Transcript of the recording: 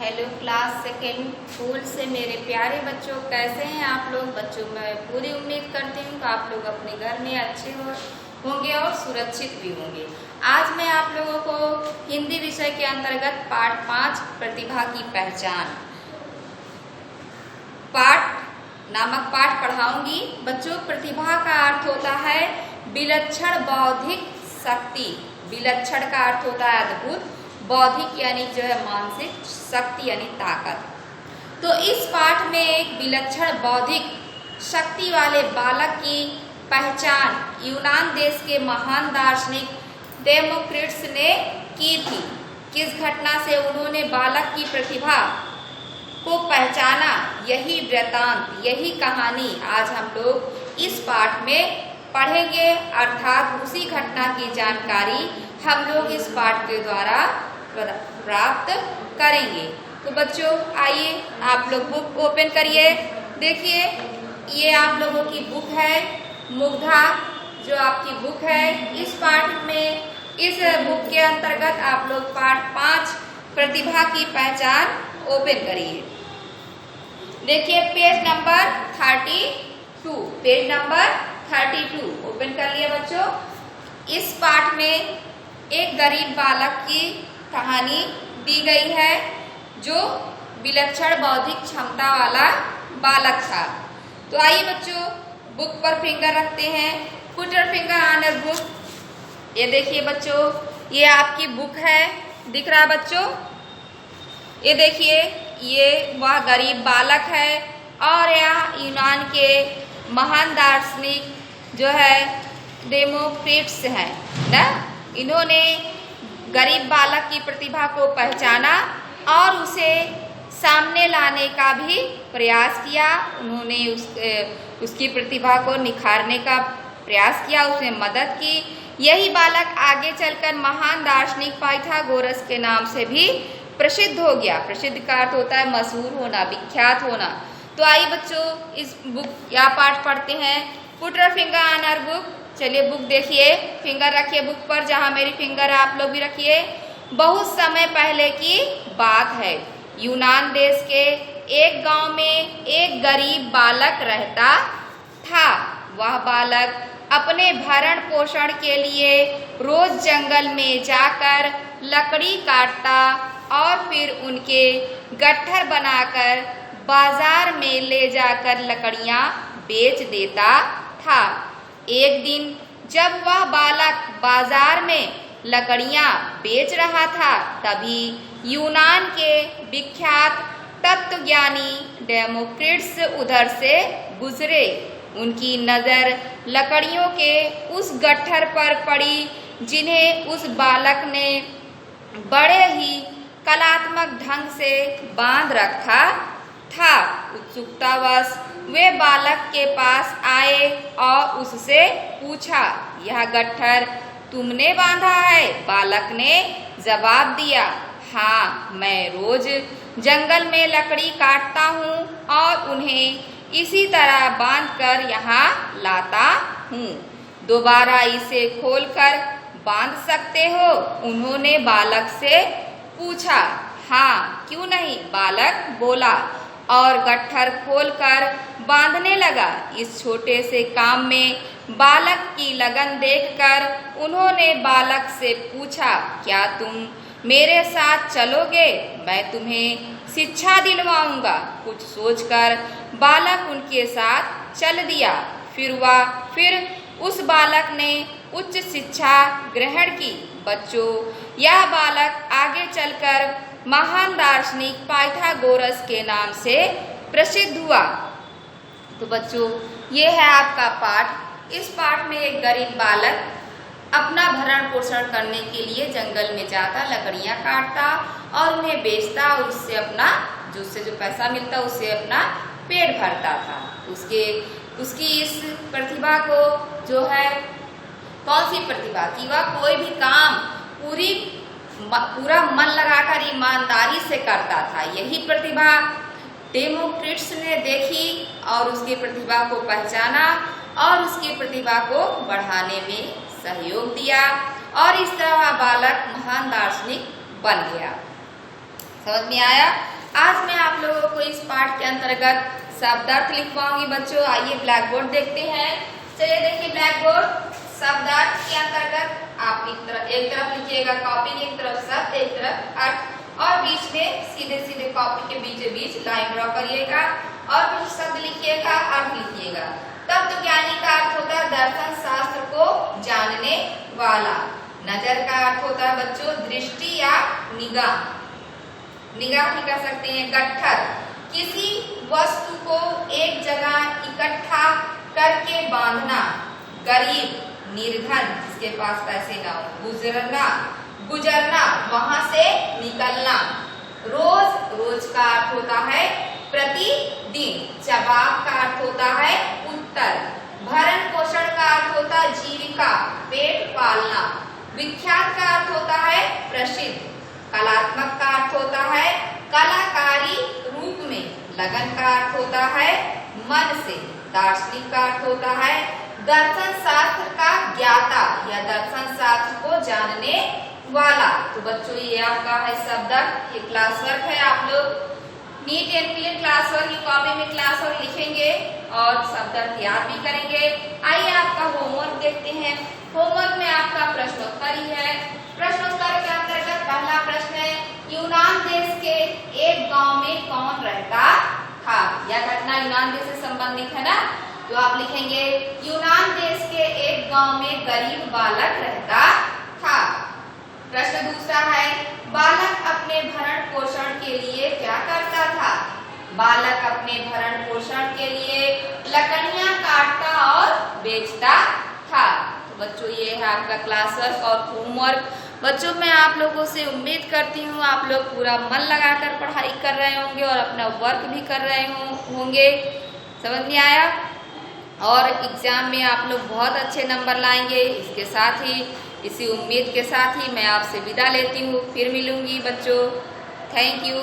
Hello class second school से मेरे प्यारे बच्चों, कैसे हैं आप लोग। बच्चों, मैं पूरी उम्मीद करती हूँ कि आप लोग अपने घर में अच्छे होंगे और सुरक्षित भी होंगे। आज मैं आप लोगों को हिंदी विषय के अंतर्गत पाठ 5 प्रतिभा की पहचान नामक पाठ पढ़ाऊंगी। बच्चों, प्रतिभा का अर्थ होता है विलक्षण बौद्धिक शक्ति। विलक्षण का अर्थ होता है अद्भुत, बौद्धिक यानी जो है मानसिक, शक्ति यानी ताकत। तो इस पाठ में एक विलक्षण बौद्धिक शक्ति वाले बालक की पहचान यूनान देश के महान दार्शनिक डेमोक्रिटस ने की थी। किस घटना से उन्होंने बालक की प्रतिभा को पहचाना, यही वृत्तांत, यही कहानी आज हम लोग इस पाठ में पढ़ेंगे। अर्थात उसी घटना की जानकारी हम लोग इस पाठ के द्वारा प्राप्त करेंगे। तो बच्चों, आइए आप लोग बुक ओपन करिए। देखिए, ये आप लोगों की बुक है मुग्धा, जो आपकी बुक है। इस पाठ में, इस बुक के अंतर्गत आप लोग पाठ 5 प्रतिभा की पहचान ओपन करिए। देखिए page number 32, page number 32 open कर लिए बच्चों। इस पाठ में एक गरीब बालक की कहानी दी गई है, जो विलक्षण बौद्धिक क्षमता वाला बालक था। तो आइए बच्चों, बुक पर फिंगर रखते हैं। Put your finger on your book. ये देखिए बच्चों, ये आपकी बुक है, दिख रहा है बच्चों। ये देखिए, ये वह गरीब बालक है और यह यूनान के महान दार्शनिक जो है डेमोक्रिटस हैं ना। इन्होंने गरीब बालक की प्रतिभा को पहचाना और उसे सामने लाने का भी प्रयास किया। उन्होंने उसकी प्रतिभा को निखारने का प्रयास किया, उसमें मदद की। यही बालक आगे चलकर महान दार्शनिक पाइथागोरस के नाम से भी प्रसिद्ध हो गया। प्रसिद्ध का अर्थ होता है मशहूर होना, विख्यात होना। तो आइए बच्चों, इस बुक या पाठ पढ़ते हैं। Put your finger on our book. चलिए बुक देखिए, फिंगर रखिए बुक पर, जहाँ मेरी फिंगर है आप लोग भी रखिए। बहुत समय पहले की बात है। यूनान देश के एक गांव में एक गरीब बालक रहता था। वह बालक अपने भरण पोषण के लिए रोज जंगल में जाकर लकड़ी काटता और फिर उनके गट्ठर बनाकर बाजार में ले जाकर लकड़ियां बेच देता था। एक दिन जब वह बालक बाजार में लकड़ियां बेच रहा था, तभी यूनान के विख्यात तत्वज्ञानी डेमोक्रिटस उधर से गुजरे। उनकी नज़र लकड़ियों के उस गट्ठर पर पड़ी, जिन्हें उस बालक ने बड़े ही कलात्मक ढंग से बांध रखा था। उत्सुकतावश वे बालक के पास आए और उससे पूछा, यह गट्ठर तुमने बांधा है? बालक ने जवाब दिया, हाँ, मैं रोज जंगल में लकड़ी काटता हूँ और उन्हें इसी तरह बांधकर यहाँ लाता हूँ। दोबारा इसे खोलकर बांध सकते हो? उन्होंने बालक से पूछा। हाँ, क्यों नहीं, बालक बोला और गट्ठर खोलकर बांधने लगा। इस छोटे से काम में बालक की लगन देखकर उन्होंने बालक से पूछा, क्या तुम मेरे साथ चलोगे? मैं तुम्हें शिक्षा दिलवाऊंगा। कुछ सोचकर बालक उनके साथ चल दिया। फिर उस बालक ने उच्च शिक्षा ग्रहण की। बच्चों, यह बालक आगे चलकर महान दार्शनिक पाइथागोरस के नाम से प्रसिद्ध हुआ। तो बच्चों, ये है आपका पाठ। इस पाठ में एक गरीब बालक अपना भरण पोषण करने के लिए जंगल में जाता, लकड़ियां काटता और उन्हें बेचता और उससे अपना जो पैसा मिलता उससे अपना पेट भरता था। उसकी इस प्रतिभा को जो है, कौन सी प्रतिभा की, वह कोई भी काम पूरा मन लगाकर ईमानदारी से करता था। यही प्रतिभा डेमोक्रिटस ने देखी और उसकी प्रतिभा को पहचाना और उसकी प्रतिभा को बढ़ाने में सहयोग दिया और इस तरह बालक महान दार्शनिक बन गया। समझ में आया। आज मैं आप लोगों को इस पाठ के अंतर्गत शब्दार्थ लिखवाऊंगी बच्चों। आइए ब्लैक बोर्ड देखते हैं। चलिए देखिए ब्लैक बोर्ड। शब्दार्थ के अंतर्गत आप एक तरफ लिखिएगा कॉपी, एक तरफ शब्द, एक तरफ अर्थ, और बीच में सीधे सीधे कॉपी के बीचों बीच लाइन ड्रॉ करिएगा और फिर शब्द लिखिएगा, अर्थ लिखिएगा। तत्वज्ञानी का अर्थ होता है दर्शन शास्त्र को जानने वाला। नजर का अर्थ होता है बच्चों दृष्टि या निगाह, निगाह भी कह सकते हैं। गट्ठर किसी वस्तु को एक जगह इकट्ठा करके बांधना। गरीब निर्धन जिसके पास पैसे ना हो। गुजरना, गुजरना वहां से निकलना। रोज, रोज का अर्थ होता है प्रतिदिन। जवाब का अर्थ होता है उत्तर। भरण पोषण का अर्थ होता है जीविका, पेट पालना। विख्यात का अर्थ होता है प्रसिद्ध। कलात्मक का अर्थ होता है कलाकारी रूप में। लगन का अर्थ होता है मन से। दार्शनिक का अर्थ होता है दर्शन शास्त्र का ज्ञाता या दर्शन शास्त्र को जानने वाला। तो बच्चों ये आपका है शब्दार्थ। ये क्लास वर्क है, आप लोग neat and clean class work की कॉपी में क्लास वर्क लिखेंगे और शब्दार्थ याद भी करेंगे। आइए आपका होमवर्क देखते हैं। होमवर्क में आपका प्रश्नोत्तर ही है। प्रश्नोत्तर के अंतर्गत पहला प्रश्न है यूनान देश के एक गांव में कौन रहता था। यह घटना यूनान देश से संबंधित है ना, तो आप लिखेंगे यूनान देश के एक गांव में गरीब बालक रहता था। प्रश्न दूसरा है बालक अपने भरण पोषण के लिए क्या करता था। बालक अपने भरण पोषण के लिए लकड़ियां काटता और बेचता था। तो बच्चों ये है आपका क्लास वर्क और होमवर्क। बच्चों मैं आप लोगों से उम्मीद करती हूँ आप लोग पूरा मन लगाकर पढ़ाई कर रहे होंगे और अपना वर्क भी कर रहे होंगे। समझ में आया। और एग्जाम में आप लोग बहुत अच्छे नंबर लाएंगे। इसके साथ ही इसी उम्मीद के साथ ही मैं आपसे विदा लेती हूँ। फिर मिलूंगी बच्चों। Thank you.